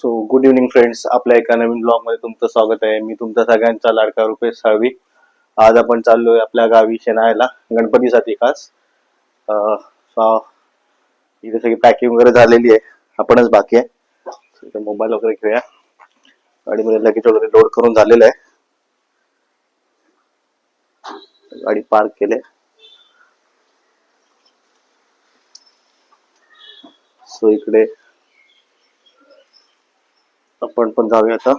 So good evening friends, आपल्या एका नवीन blog मध्ये तुमचं स्वागत आहे. मी तुमचा सगळ्यांचा लाडका रुपेश साळवी. आज आपण चाललोय आपल्या गावी शेणायला गणपतीसाठी खास. इथे सगळी पॅकिंग वगैरे झालेली आहे, आपणच बाकी आहे. इथे मोबाईल वगैरे घेऊया. गाडीमध्ये लगेच वगैरे लोड करून झालेलं आहे. गाडी पार्क केले. सो इकडे आपण पण जाऊया आता.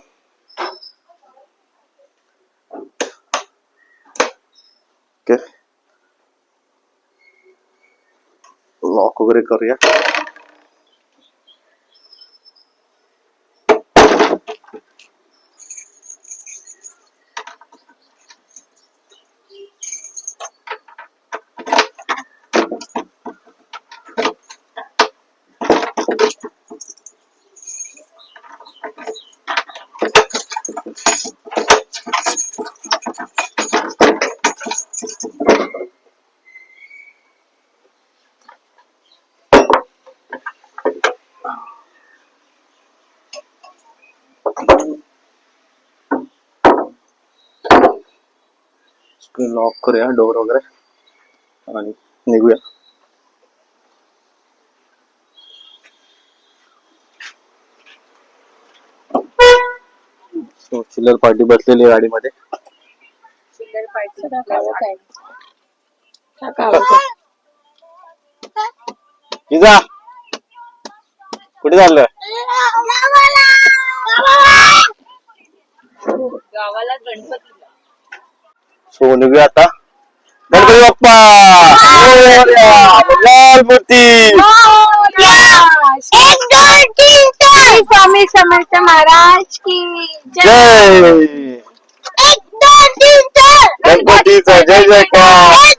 ओके, लॉक वगैरे करूया. लॉक करूया डोर वगैरे आणि निघूया. सो चिल्लर पार्टी बसलेली आहे गाडीमध्ये. चिल्लर पार्टी इजा कुठे चाललं? गावाला गणपतीला. सो निघूया आता. गणपती बाप्पा मूर्ती. स्वामी समर्थ महाराज की जय. गणपतीचा जय जयकार.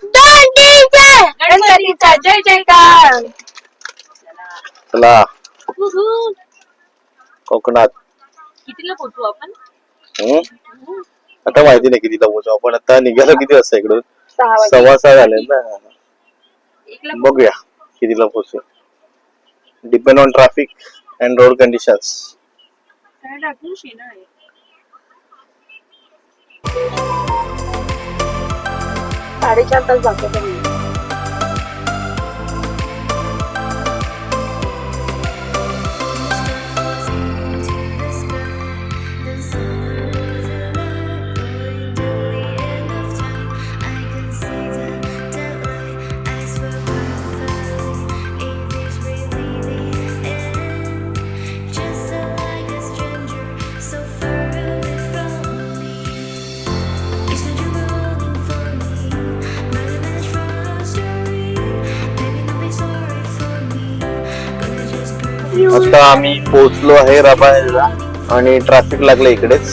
गणपतीचा जय जयकार. चला कोकणात. कितीला पोहोचू आपण? आता माहिती नाही कितीला पोहोचू आपण. आता निघालो किती वाजता इकडून? 6:15 झाले ना. बघूया कितीला पोहोचू. Depend on traffic and road conditions. 4:30 तास जातो. आता आम्ही पोहोचलो आहे रबाळला आणि ट्रॅफिक लागलं इकडेच.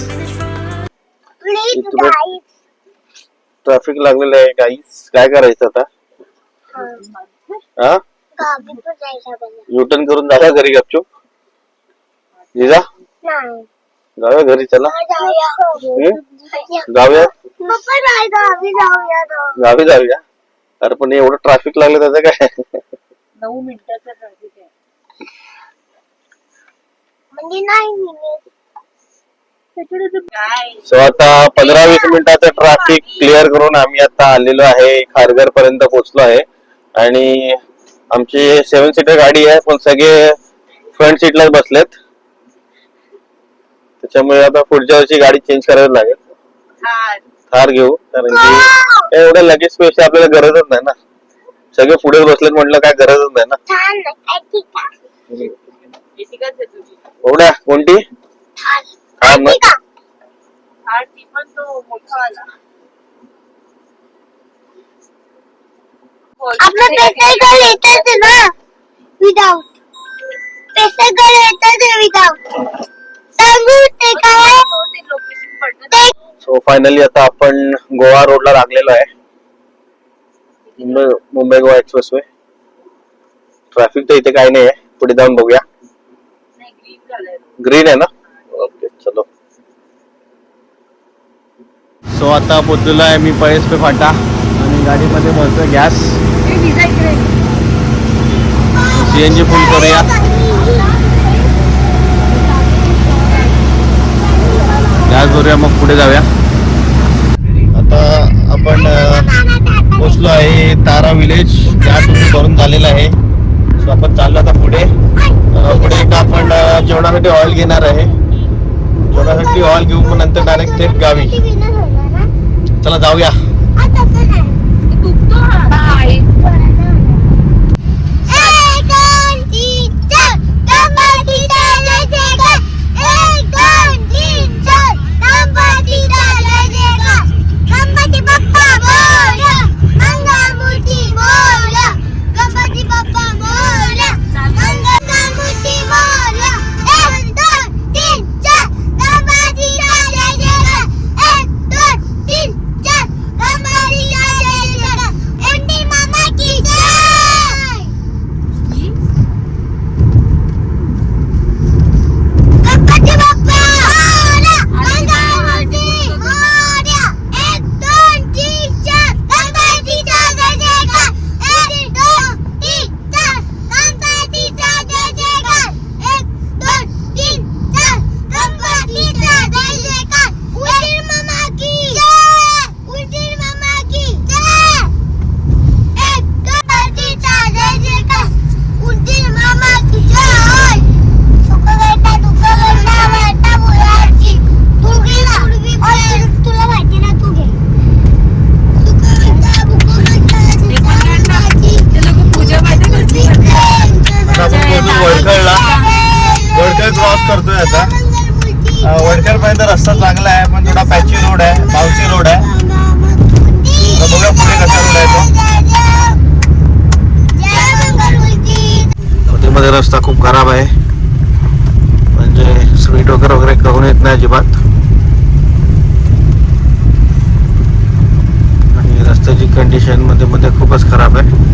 ट्रॅफिक लागलेलं आहे गाईस. काय करायचं आता? युटर्न करून झाला घरी गपचूप. जिजा जाऊया घरी. चला जाऊया गावी जाऊया. अरे पण एवढं ट्रॅफिक लागलं त्याचं काय? 9 मिनिटाचा ट्रॅफिक आहे. सो आता 15-20 मिनिटाचं ट्रॅफिक क्लिअर करून आम्ही आता आलेलो आहे. खारघर पर्यंत पोहोचलो आहे. आणि आमची 7 सीटर गाडी आहे, पण सगळे फ्रंट सीटलाच बसलेत. त्याच्यामुळे आता पुढच्या वर्षी गाडी चेंज करावी लागेल. थार घेऊ, कारण की एवढ्या लगेच पैसे आपल्याला गरजच नाही ना. सगळे पुढे बसलेत म्हटलं काय गरजच नाही ना. एवढ्या कोणती? सो फायनली आता आपण गोवा रोडला लागलेलो आहे. Mumbai Goa express way. Traffic तर इथे काही नाही आहे. पुढे जाऊन बघूया. ग्रीन आहे ना. ओके चलो. सो आता पोहोचलेलो आहे मी पळसपे फाटा आणि गाडीमध्ये भरतोय गॅस. सीएनजी फुल करूया. त्याच बरोबर मग पुढे जाऊया. आता आपण पोचलो आहे तारा विलेज. गॅस भरून झालेला आहे. सो आपण चाललो आता पुढे. पुढे एक आपण जेवणासाठी ऑइल घेणार आहे. जेवणासाठी ऑइल घेऊ मग नंतर डायरेक्ट थेट गावी. चला जाऊया. वडखळ क्रॉस करतोय आता. वडखळ पर्यंत रस्ता चांगला आहे पण थोडा पॅची रोड आहे, बाउन्सी रोड आहे. बघा पुढे कसा रोड आहे तो. हॉटेलमध्ये रस्ता खूप खराब आहे, म्हणजे स्वीट वगैरे करून येत नाही अजिबात. आणि रस्त्याची कंडिशन मध्ये खूपच खराब आहे.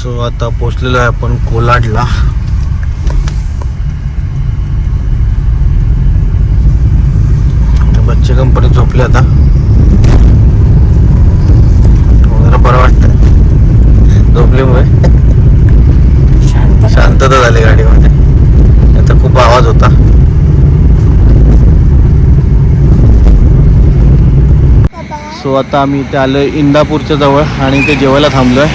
सो आता पोहोचलेलो आहे आपण कोलाडला. बच्चे कंपनी झोपले आता. जरा बरं वाटतंय झोपल्यामुळे. शांतता झाली गाडीमध्ये. आता खूप आवाज होता. सो आता आम्ही इथे आलोय इंदापूरच्या जवळ आणि इथे जेवायला थांबलोय.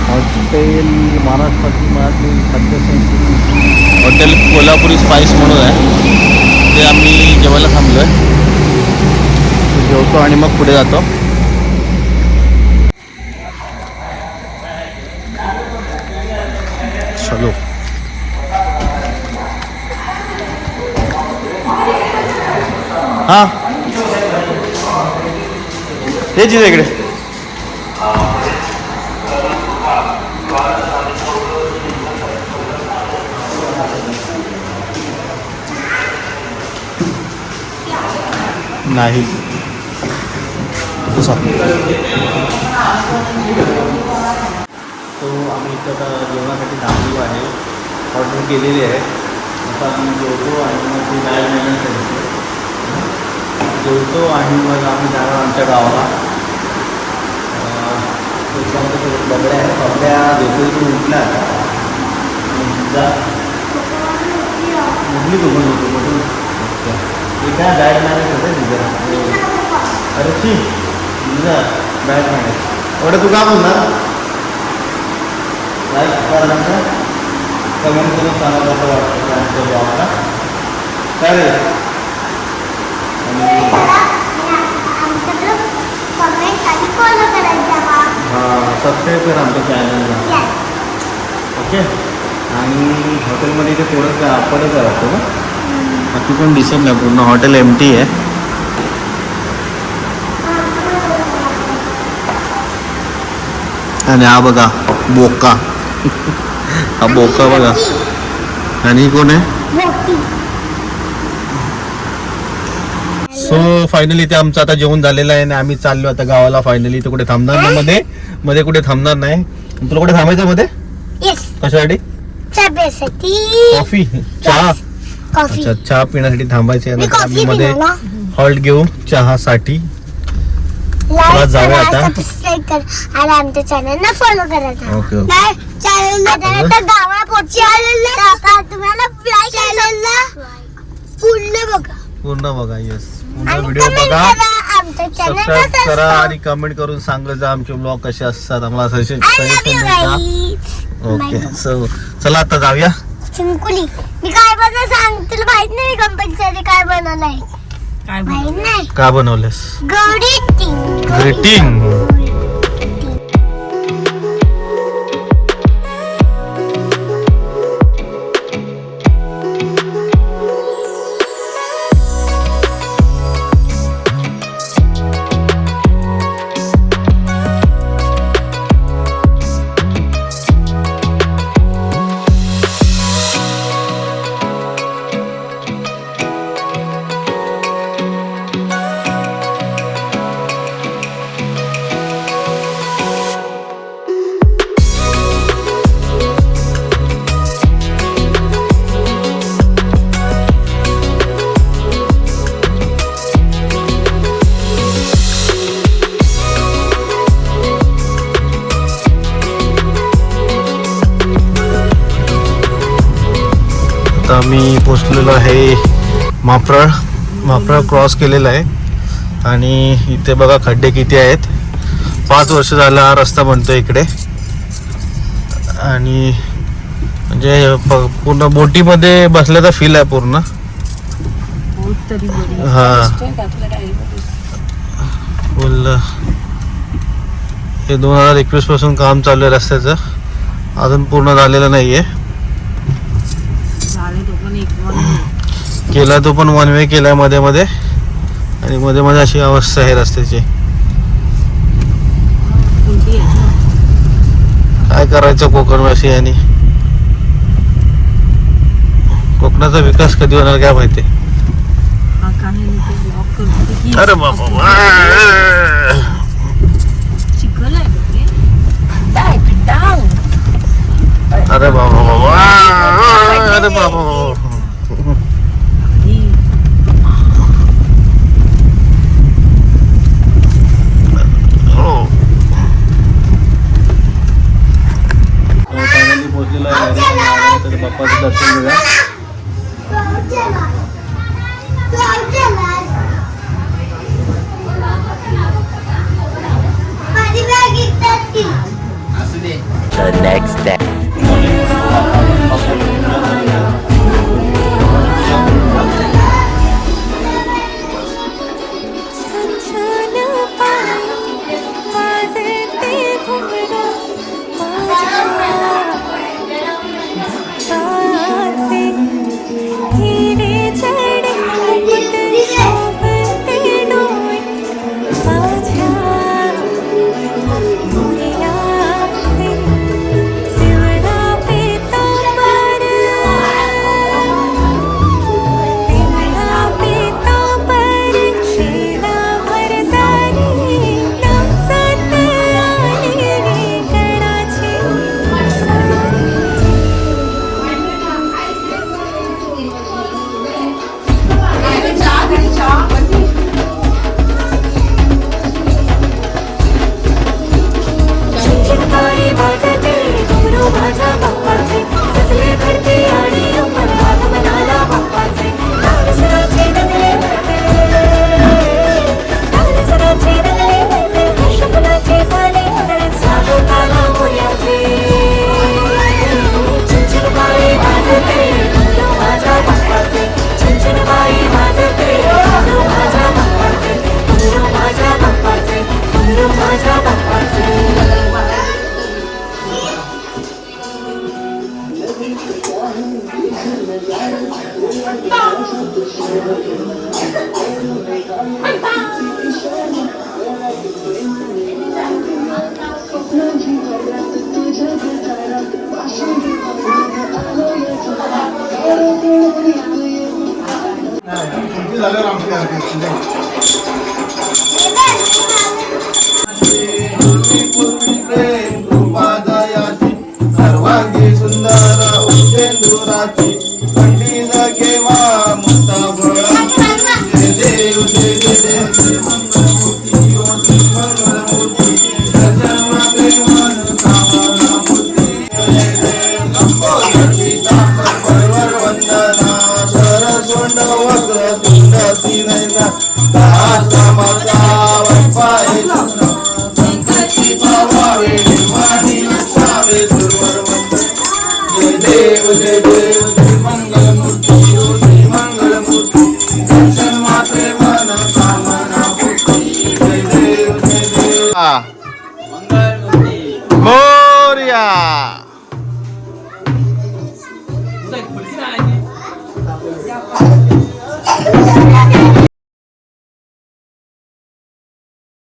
हॉटेल महाराष्ट्रातील खाद्यसंस्कृती हॉटेल कोल्हापुरी स्पाइस म्हणून आहे. ते आम्ही जेवायला थांबलोय. जेवतो आणि मग पुढे जातो. चलो. हा हेच इकडे. नाही तो आम्ही इथं आता जेवणासाठी थांबलो आहे. ऑर्डर केलेली आहे. आता आम्ही जेवतो आणि मग ते जायला नाही जेवतो आणि मग आम्ही जाणार आमच्या गावाला. त्याच्यामध्ये बगड्या आहेत. बगड्या झोपेतून उठल्या आता. उठली तो पण होतो कुठून ते काय बॅग मॅनेज होते तुझ्या. अरे शी तुझा बॅग मॅनेज एवढं तू का बोलणार. लाईक करायला कमेंट करून सांगा कसं वाटतं आमच्या गावाला काय रे. हां सबस्क्राईब करा आमच्या चॅनलला. ओके. आणि हॉटेलमध्ये इथे थोडं काय आपणच राहतो ना. बाकी पण दिसत नाही. पूर्ण हॉटेल एम्प्टी आहे. आणि हा बघा बोका. हा बोका बघा. आणि कोण आहे. सो फायनली ते आमचं आता जेवण झालेलं आहे आणि आम्ही चाललो आता गावाला. फायनली इथे कुठे थांबणार नाही. मध्ये कुठे थांबणार नाही. तुला कुठे थांबायचं मध्ये. कशासाठी. कॉफी चहा. अच्छा चहा पिण्यासाठी थांबायचे. आम्ही मध्ये हॉल्ट घेऊ चहासाठी. लाईक जाऊया करा, आता. सबस्क्राईब करा आणि आमच्या चॅनलला फॉलो करा. ओके. चॅनलला तर गावा पोची आलेला का तुम्हाला चॅनलला पूर्ण बघा. येस, पूर्ण आणि व्हिडिओ comment बघा, करा, आमच्या चॅनलला सबस्क्राईब करा आणि कमेंट करून सांगा जा आमचे ब्लॉग कसे असतात, आम्हाला सजेशन द्या. ओके, सो चला आता जाऊया. चिंकुली मी काय बनवलं सांग, तुला माहित नाही कंपल्सरी काय बनवलंय? काय माहित नाही. काय बनवलेस? ग्रीटिंग. आता आम्ही पोचलेलो आहे माफरळ क्रॉस केलेला आहे आणि इथे बघा खड्डे किती आहेत. 5 वर्ष झाला हा रस्ता बनतोय इकडे आणि म्हणजे पूर्ण बोटीमध्ये बसल्याचा फील आहे पूर्ण. हा फुल हे 2021 पासून काम चालू आहे रस्त्याचं, अजून पूर्ण झालेलं नाहीये. केला तो पण 1 वे केलाय मध्ये मध्ये आणि मध्ये मध्ये अशी अवस्था आहे रस्त्याची. काय करायचं कोकणवासी आणि कोकणाचा विकास कधी होणार काय माहिती. अरे बाबा अरे बाबा अरे बाबा. पोहोचलेला आहे बाप्पाचं दर्शन घेऊया. The next day. सर्वांगी सुंदर उपेंद्राची पंडित केव्हा मुक्ता देव देव देव मंगलमूर्ती आरती नैना आश्रमाचा वैपाय संकटी पावावे निर्वाणी नसावे सुरवर मंत्र जय देव श्री मंगलमूर्ती श्री मंगलमूर्ती दर्शन मात्रे मन कामना पूर्ती जय देव मोरया.